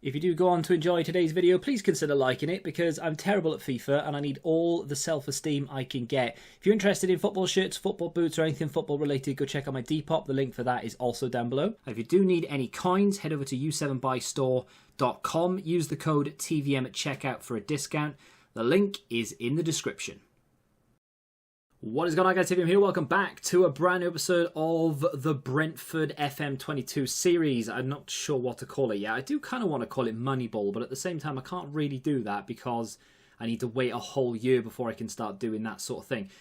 If you do go on to enjoy today's video, please consider liking it because I'm terrible at FIFA and I need all the self-esteem I can get. If you're interested in football shirts, football boots or anything football related, go check out my Depop. The link for that is also down below. If you do need any coins, head over to u7buystore.com. Use the code TVM at checkout for a discount. The link is in the description. What is going on, guys? TVM here. Welcome back to a brand new episode of the Brentford FM22 series. I'm not sure what to call it yet. I do kind of want to call it Moneyball, but at the same time, I can't really do that because I need to wait a whole year before I can start doing that sort of thing.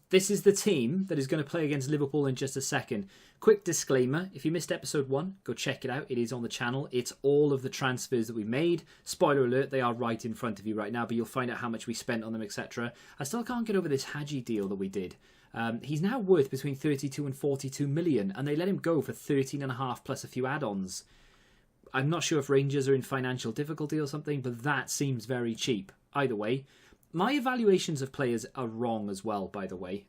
This is the team that is going to play against Liverpool in just a second. Quick disclaimer, if you missed episode 1, go check it out. It is on the channel. It's all of the transfers that we made. Spoiler alert, they are right in front of you right now, but you'll find out how much we spent on them, etc. I still can't get over this Hadji deal that we did. He's now worth between 32 and 42 million, and they let him go for 13.5 plus a few add-ons. I'm not sure if Rangers are in financial difficulty or something, but that seems very cheap. Either way, my evaluations of players are wrong as well, by the way.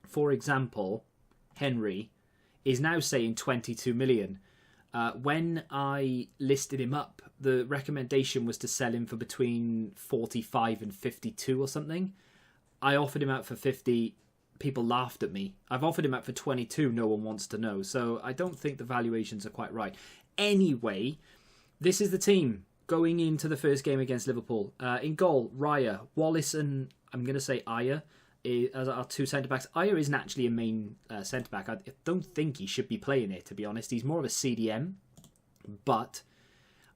For example, Henry is now saying 22 million. When I listed him up, the recommendation was to sell him for between 45 and 52 or something. I offered him out for 50. People laughed at me. I've offered him out for 22. No one wants to know. So I don't think the valuations are quite right. Anyway, this is the team going into the first game against Liverpool. In goal, Raya, Wallace and I'm going to say Aya as our two centre-backs. Aya isn't actually a main centre-back. I don't think he should be playing it, to be honest. He's more of a CDM. But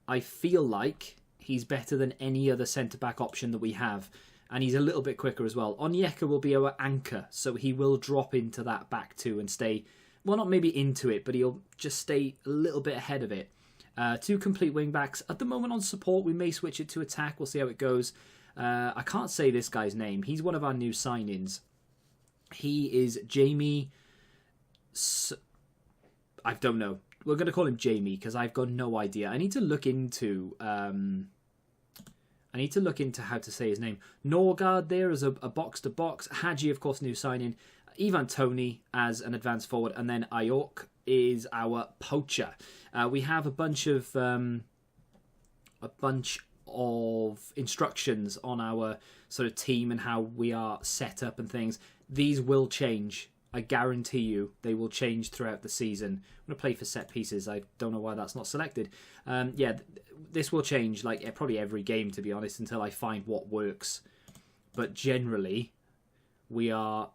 I feel like he's better than any other centre-back option that we have. And he's a little bit quicker as well. Onyeka will be our anchor, so he will drop into that back two and stay, well, not maybe into it, but he'll just stay a little bit ahead of it. Two complete wing-backs. At the moment on support, we may switch it to attack. We'll see how it goes. I can't say this guy's name. He's one of our new signings. He is Jamie... I don't know. We're going to call him Jamie because I've got no idea. I need to look into... how to say his name. Norgard there as a box-to-box. Hadji, of course, new signing. Ivan Toney as an advanced forward. And then Ayork is our poacher. We have a bunch of instructions on our sort of team and how we are set up and things. These will change. I guarantee you they will change throughout the season. I'm going to play for set pieces. I don't know why that's not selected. Yeah, this will change like probably every game, to be honest, until I find what works. But generally, we are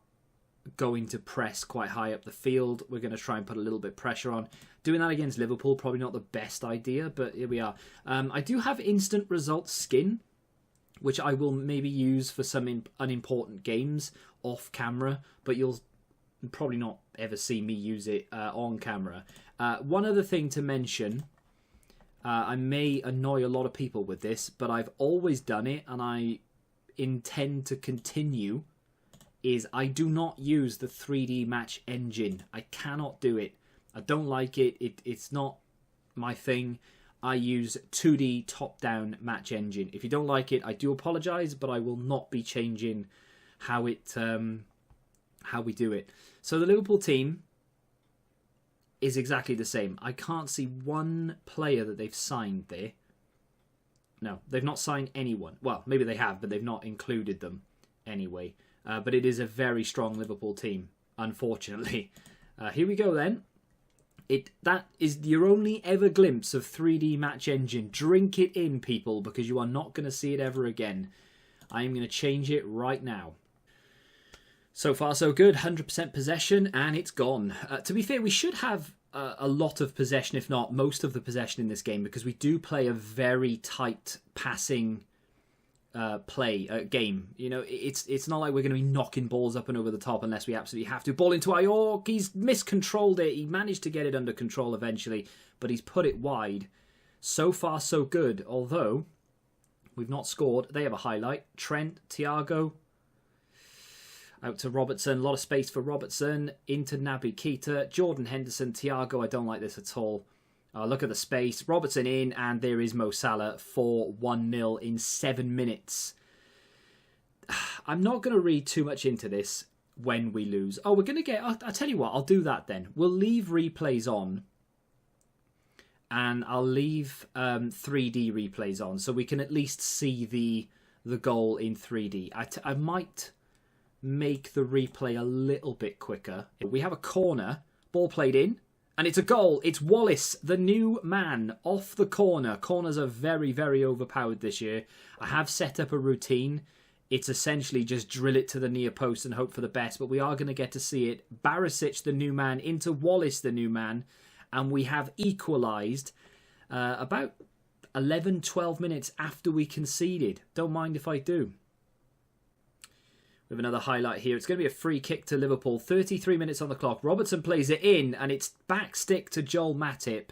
going to press quite high up the field. We're going to try and put a little bit of pressure on. Doing that against Liverpool, probably not the best idea, but here we are. I do have instant results skin, which I will maybe use for some unimportant games off camera, but you'll probably not ever see me use it on camera. One other thing to mention, I may annoy a lot of people with this, but I've always done it and I intend to continue, is I do not use the 3D match engine. I cannot do it. I don't like it. It's not my thing. I use 2D top-down match engine. If you don't like it, I do apologise, but I will not be changing how we do it. So the Liverpool team is exactly the same. I can't see one player that they've signed there. No, they've not signed anyone. Well, maybe they have, but they've not included them anyway. But it is a very strong Liverpool team, unfortunately. Here we go then. That is your only ever glimpse of 3D match engine. Drink it in, people, because you are not going to see it ever again. I am going to change it right now. So far, so good. 100% possession, and it's gone. To be fair, we should have a lot of possession, if not most of the possession in this game, because we do play a very tight passing game. You know, it's not like we're going to be knocking balls up and over the top unless we absolutely have to. Ball into Ayork. He's miscontrolled it. He managed to get it under control eventually, but he's put it wide. So far, so good. Although we've not scored. They have a highlight. Trent, Thiago. Out to Robertson. A lot of space for Robertson. Into Naby Keita. Jordan Henderson. Thiago. I don't like this at all. Look at the space. Robertson in, and there is Mo Salah for 1-0 in 7 minutes. I'm not going to read too much into this when we lose. Oh, we're going to get... I'll tell you what, I'll do that then. We'll leave replays on and I'll leave 3D replays on so we can at least see the goal in 3D. I might make the replay a little bit quicker. We have a corner, ball played in, and it's a goal. It's Wallace, the new man, off the corner. Corners are very, very overpowered this year. I have set up a routine. It's essentially just drill it to the near post and hope for the best, but we are going to get to see it. Barisic, the new man, into Wallace, the new man, and we have equalised about 11, 12 minutes after we conceded. Don't mind if I do. We have another highlight here. It's going to be a free kick to Liverpool. 33 minutes on the clock. Robertson plays it in, and it's back stick to Joel Matip,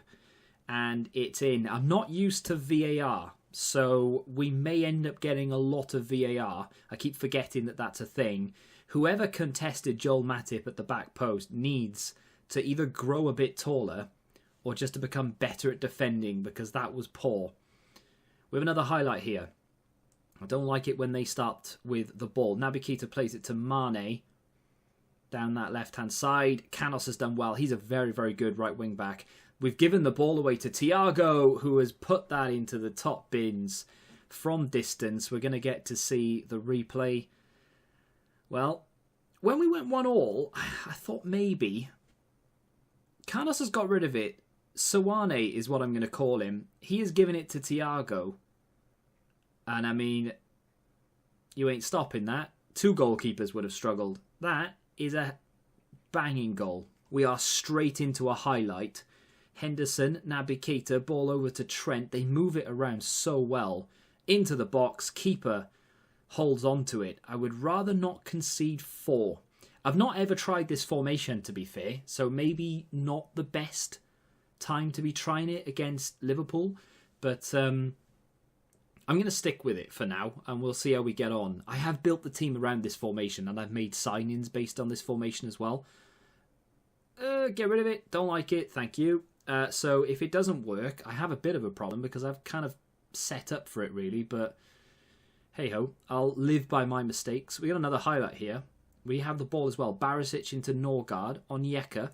and it's in. I'm not used to VAR, so we may end up getting a lot of VAR. I keep forgetting that that's a thing. Whoever contested Joel Matip at the back post needs to either grow a bit taller or just to become better at defending, because that was poor. We have another highlight here. I don't like it when they start with the ball. Naby Keita plays it to Mane down that left-hand side. Canos has done well. He's a very, very good right wing-back. We've given the ball away to Thiago, who has put that into the top bins from distance. We're going to get to see the replay. Well, when we went 1-1, I thought maybe Canos has got rid of it. Sawane is what I'm going to call him. He has given it to Thiago. And I mean, you ain't stopping that. 2 goalkeepers would have struggled. That is a banging goal. We are straight into a highlight. Henderson, Naby Keita, ball over to Trent. They move it around so well. Into the box. Keeper holds on to it. I would rather not concede 4. I've not ever tried this formation, to be fair. So maybe not the best time to be trying it against Liverpool. But I'm going to stick with it for now, and we'll see how we get on. I have built the team around this formation, and I've made signings based on this formation as well. Get rid of it. Don't like it. Thank you. So if it doesn't work, I have a bit of a problem because I've kind of set up for it, really. But hey-ho, I'll live by my mistakes. We got another highlight here. We have the ball as well. Barisic into Norgard. Onyeka.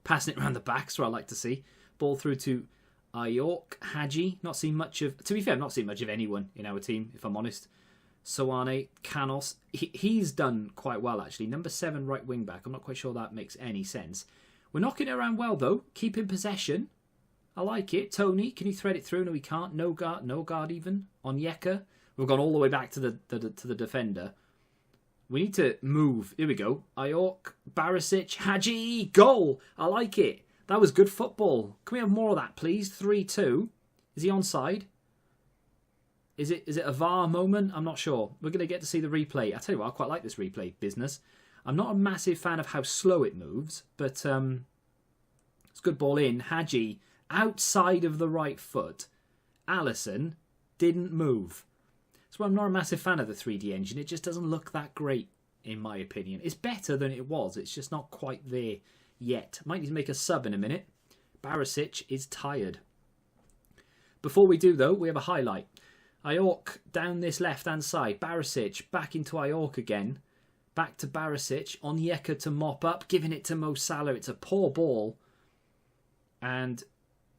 Passing it around the back, so I like to see. Ball through to Ayork, Hadji. Not seen much of... To be fair, I've not seen much of anyone in our team, if I'm honest. Sawane, Canos. He's done quite well, actually. Number 7 right wing back. I'm not quite sure that makes any sense. We're knocking it around well, though. Keeping possession. I like it. Tony, can you thread it through? No, he can't. No guard even. Onyeka. We've gone all the way back to the defender. We need to move. Here we go. Ayork, Barisic, Hadji. Goal! I like it. That was good football. Can we have more of that, please? 3-2. Is he onside? Is it a VAR moment? I'm not sure. We're going to get to see the replay. I tell you what, I quite like this replay business. I'm not a massive fan of how slow it moves, but it's a good ball in. Hadji, outside of the right foot. Alisson didn't move. So I'm not a massive fan of the 3D engine. It just doesn't look that great, in my opinion. It's better than it was. It's just not quite there yet. Might need to make a sub in a minute. Barisic is tired. Before we do, though, we have a highlight. Ayork down this left-hand side. Barisic back into Ayork again. Back to Barisic. Onyeka to mop up. Giving it to Mo Salah. It's a poor ball. And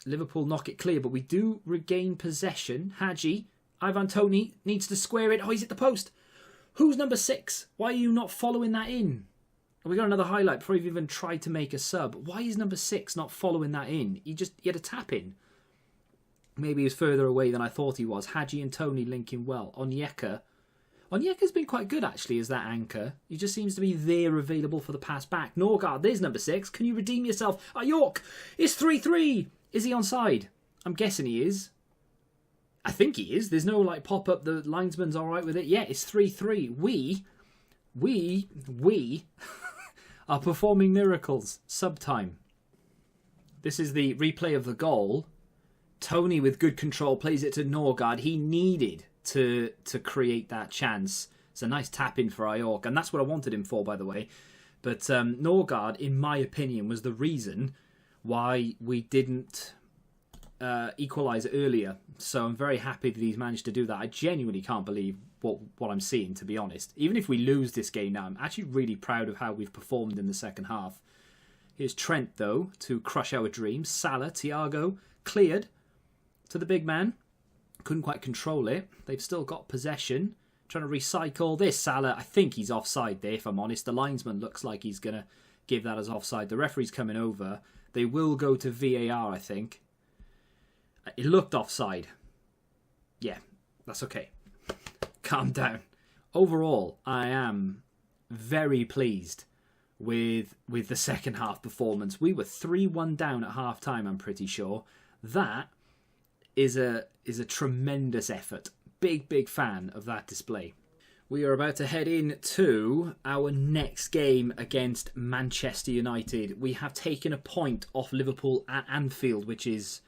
Liverpool knock it clear. But we do regain possession. Hadji. Ivan Toney needs to square it. Oh, he's at the post. Who's number 6? Why are you not following that in? We got another highlight before we've even tried to make a sub. Why is number 6 not following that in? He had a tap in. Maybe he was further away than I thought he was. Hadji and Toney linking well. Onyeka. Onyeka's been quite good, actually, as that anchor. He just seems to be there available for the pass back. Norgard, there's number 6. Can you redeem yourself? Ayork, it's 3-3. Is he onside? I'm guessing he is. I think he is. There's no pop-up. The linesman's all right with it. Yeah, it's 3-3. We are performing miracles. Sub-time. This is the replay of the goal. Toney with good control plays it to Norgard. He needed to create that chance. It's a nice tap-in for Ayork, and that's what I wanted him for, by the way. But Norgard, in my opinion, was the reason why we didn't equalise earlier. So I'm very happy that he's managed to do that. I genuinely can't believe what I'm seeing, to be honest. Even if we lose this game now, I'm actually really proud of how we've performed in the second half. Here's Trent, though, to crush our dreams. Salah, Thiago, cleared to the big man. Couldn't quite control it. They've still got possession. Trying to recycle this. Salah, I think he's offside there, if I'm honest. The linesman looks like he's going to give that as offside. The referee's coming over. They will go to VAR, I think. It looked offside. Yeah, that's okay. Calm down. Overall, I am very pleased with the second half performance. We were 3-1 down at half time, I'm pretty sure. That is a tremendous effort. Big fan of that display. We are about to head into our next game against Manchester United. We have taken a point off Liverpool at Anfield, which is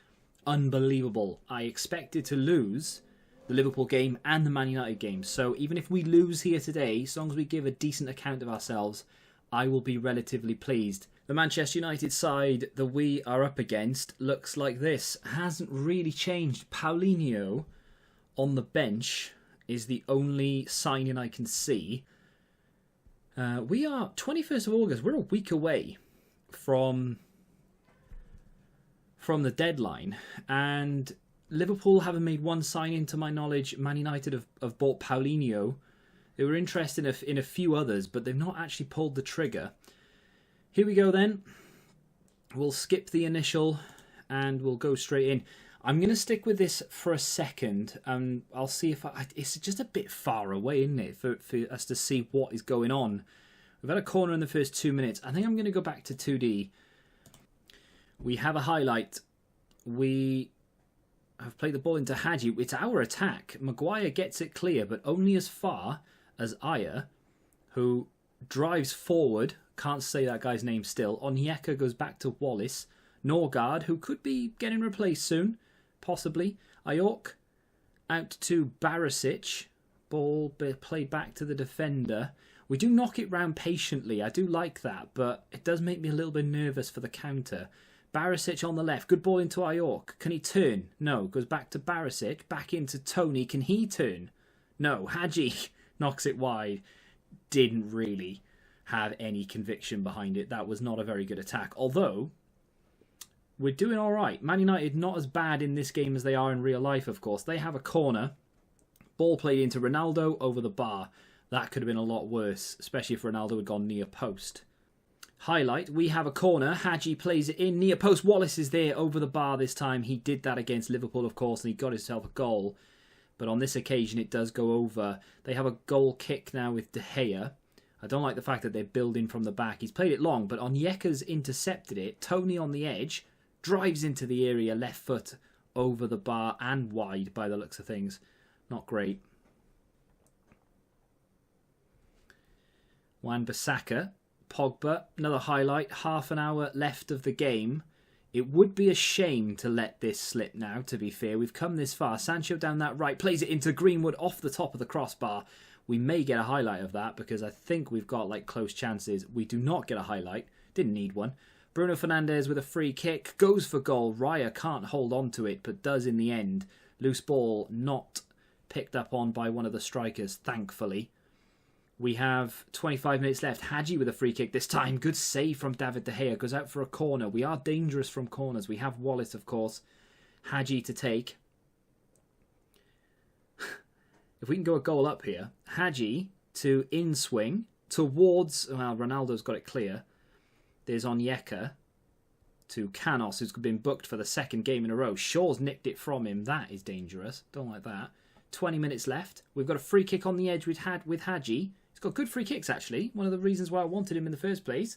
unbelievable. I expected to lose the Liverpool game and the Man United game. So even if we lose here today, as long as we give a decent account of ourselves, I will be relatively pleased. The Manchester United side that we are up against looks like this. Hasn't really changed. Paulinho on the bench is the only signing I can see. We are 21st of August. We're a week away from the deadline, and Liverpool haven't made one signing to my knowledge. Man United have bought Paulinho. They were interested in a few others, but they've not actually pulled the trigger. Here we go then. We'll skip the initial and we'll go straight in. I'm going to stick with this for a second. I'll see if it's just a bit far away, isn't it, for us to see what is going on. We've had a corner in the first 2 minutes. I think I'm going to go back to 2D. We have a highlight. We have played the ball into Hadji. It's our attack. Maguire gets it clear, but only as far as Aya, who drives forward. Can't say that guy's name still. Onyeka goes back to Wallace. Norgard, who could be getting replaced soon, possibly. Ayork out to Barisic. Ball played back to the defender. We do knock it round patiently. I do like that, but it does make me a little bit nervous for the counter. Barisic on the left. Good ball into Ayork. Can he turn? No. Goes back to Barisic. Back into Tony. Can he turn? No. Hadji knocks it wide. Didn't really have any conviction behind it. That was not a very good attack. Although, we're doing all right. Man United not as bad in this game as they are in real life, of course. They have a corner. Ball played into Ronaldo over the bar. That could have been a lot worse, especially if Ronaldo had gone near post. Highlight, we have a corner. Hadji plays it in near post. Wallace is there over the bar this time. He did that against Liverpool, of course, and he got himself a goal. But on this occasion, it does go over. They have a goal kick now with De Gea. I don't like the fact that they're building from the back. He's played it long, but Onyeka's intercepted it. Tony on the edge, drives into the area, left foot over the bar and wide by the looks of things. Not great. Wan-Bissaka, Pogba, another highlight. Half an hour left of the game. It would be a shame to let this slip now, to be fair. We've come this far. Sancho down that right, plays it into Greenwood off the top of the crossbar. We may get a highlight of that because I think we've got close chances. We do not get a highlight. Didn't need one. Bruno Fernandes with a free kick. Goes for goal. Raya can't hold on to it, but does in the end. Loose ball not picked up on by one of the strikers, thankfully. We have 25 minutes left. Hadji with a free kick this time. Good save from David De Gea. Goes out for a corner. We are dangerous from corners. We have Wallace, of course. Hadji to take. If we can go a goal up here. Hadji to in-swing towards... Well, Ronaldo's got it clear. There's Onyeka to Canos, who's been booked for the second game in a row. Shaw's nicked it from him. That is dangerous. Don't like that. 20 minutes left. We've got a free kick on the edge with Hadji. He's got good free kicks, actually. One of the reasons why I wanted him in the first place.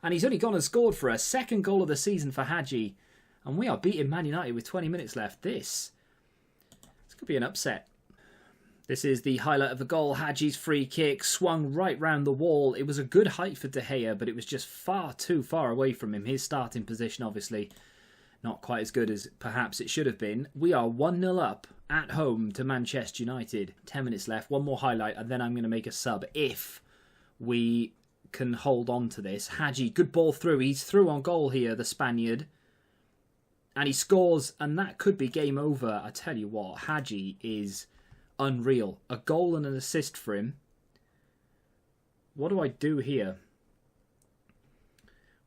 And he's only gone and scored for us. Second goal of the season for Hadji. And we are beating Man United with 20 minutes left. This could be an upset. This is the highlight of the goal. Hadji's free kick swung right round the wall. It was a good height for De Gea, but it was just far too far away from him. His starting position, obviously, not quite as good as perhaps it should have been. We are 1-0 up at home to Manchester United. 10 minutes left. One more highlight, and then I'm going to make a sub if we can hold on to this. Hadji, good ball through. He's through on goal here, the Spaniard. And he scores, and that could be game over. I tell you what, Hadji is unreal. A goal and an assist for him. What do I do here?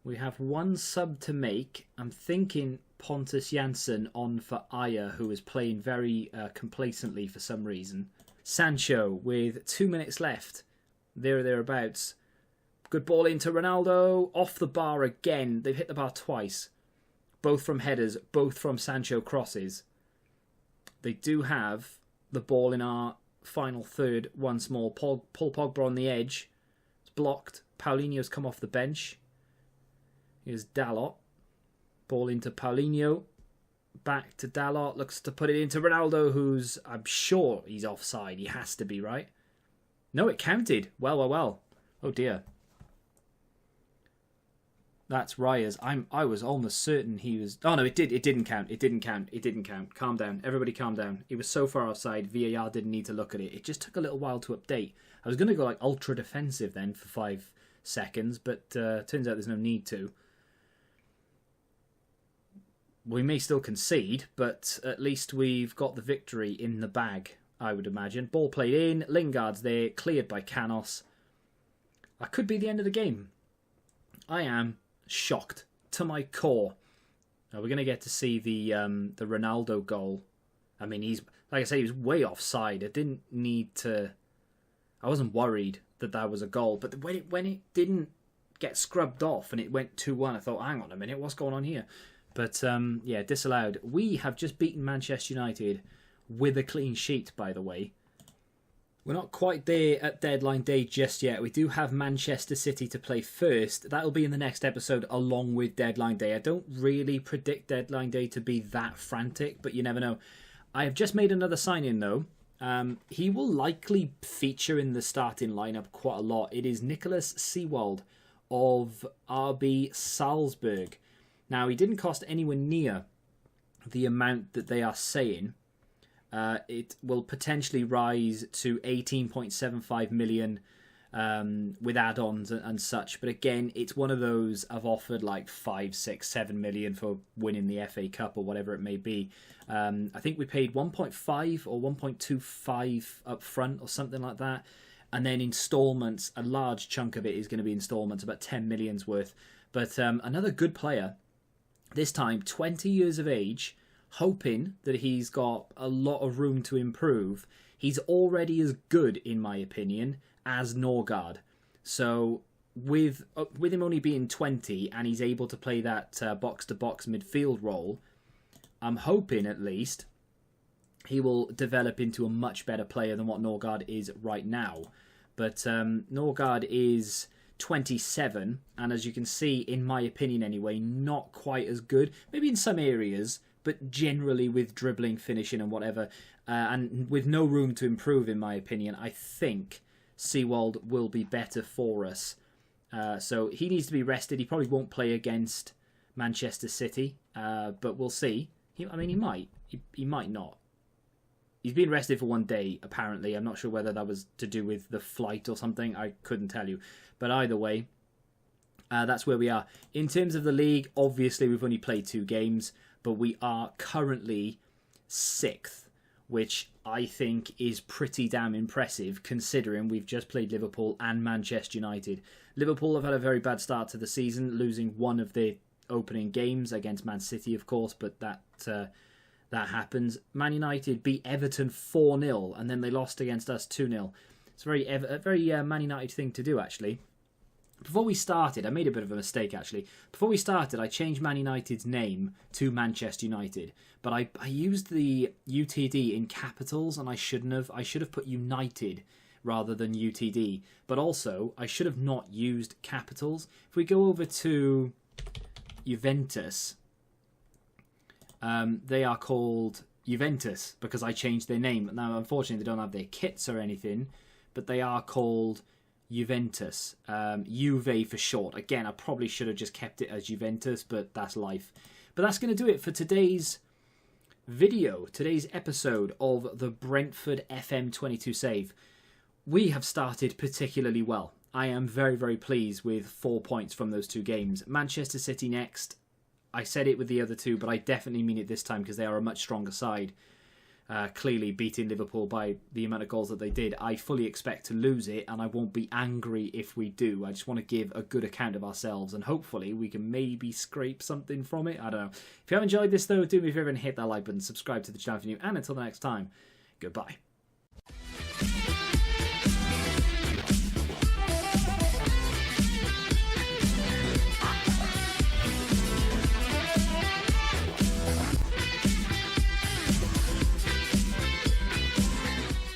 We have one sub to make. I'm thinking Pontus Jansson on for Aya, who is playing very complacently for some reason. Sancho with 2 minutes left. There or thereabouts. Good ball into Ronaldo. Off the bar again. They've hit the bar twice. Both from headers, both from Sancho crosses. They do have the ball in our final third once more. Paul Pogba on the edge. It's blocked. Paulinho's come off the bench. Here's Dalot. Ball into Paulinho. Back to Dalot. Looks to put it into Ronaldo, who's, I'm sure he's offside. He has to be, right? No, it counted. Well. Oh dear. That's Raya's. I was almost certain he was... Oh no, it didn't count. It didn't count. Calm down. Everybody calm down. He was so far offside, VAR didn't need to look at it. It just took a little while to update. I was going to go like ultra defensive then for 5 seconds, but turns out there's no need to. We may still concede, but at least we've got the victory in the bag, I would imagine. Ball played in. Lingard's there. Cleared by Canos. That could be the end of the game. I am shocked to my core. Now we're going to get to see the Ronaldo goal. I mean, he's, like I say, he was way offside. I didn't need to... I wasn't worried that was a goal. But when it didn't get scrubbed off and it went 2-1, I thought, hang on a minute, what's going on here? But, yeah, disallowed. We have just beaten Manchester United with a clean sheet, by the way. We're not quite there at deadline day just yet. We do have Manchester City to play first. That'll be in the next episode along with deadline day. I don't really predict deadline day to be that frantic, but you never know. I have just made another sign-in, though. He will likely feature in the starting lineup quite a lot. It is Nicholas Seewald of RB Salzburg. Now, he didn't cost anywhere near the amount that they are saying. It will potentially rise to 18.75 million with add-ons and such. But again, it's one of those I've offered like 5, 6, 7 million for winning the FA Cup or whatever it may be. I think we paid 1.5 or 1.25 up front or something like that. And then installments, a large chunk of it is going to be installments, about 10 million's worth. But another good player, this time 20 years of age, hoping that he's got a lot of room to improve. He's already as good, in my opinion, as Norgard. So with him only being 20 and he's able to play that box-to-box midfield role, I'm hoping at least he will develop into a much better player than what Norgard is right now. But Norgard is 27, and as you can see, in my opinion anyway, not quite as good. Maybe in some areas, but generally with dribbling, finishing and whatever, and with no room to improve, in my opinion, I think Seewald will be better for us. So he needs to be rested. He probably won't play against Manchester City, but we'll see. He might. He might not. He's been rested for 1 day, apparently. I'm not sure whether that was to do with the flight or something. I couldn't tell you. But either way, that's where we are. In terms of the league, obviously we've only played 2 games, but we are currently 6th, which I think is pretty damn impressive considering we've just played Liverpool and Manchester United. Liverpool have had a very bad start to the season, losing one of their opening games against Man City, of course, but that happens. Man United beat Everton 4-0, and then they lost against us 2-0. It's a very Man United thing to do, actually. Before we started, I made a bit of a mistake, actually. Before we started, I changed Man United's name to Manchester United. But I used the UTD in capitals, and I shouldn't have. I should have put United rather than UTD. But also, I should have not used capitals. If we go over to Juventus, they are called Juventus because I changed their name. Now, unfortunately, they don't have their kits or anything, but they are called Juventus, Juve for short. Again, I probably should have just kept it as Juventus, but that's life. But that's going to do it for today's video, today's episode of the Brentford FM22 save. We have started particularly well. I am very, very pleased with 4 points from those 2 games. Manchester City next. I said it with the other 2, but I definitely mean it this time because they are a much stronger side. clearly beating Liverpool by the amount of goals that they did. I fully expect to lose it, and I won't be angry if we do. I just want to give a good account of ourselves, and hopefully we can maybe scrape something from it. I don't know. If you have enjoyed this, though, do me a favour and hit that like button, subscribe to the channel if you're new, and until the next time, goodbye.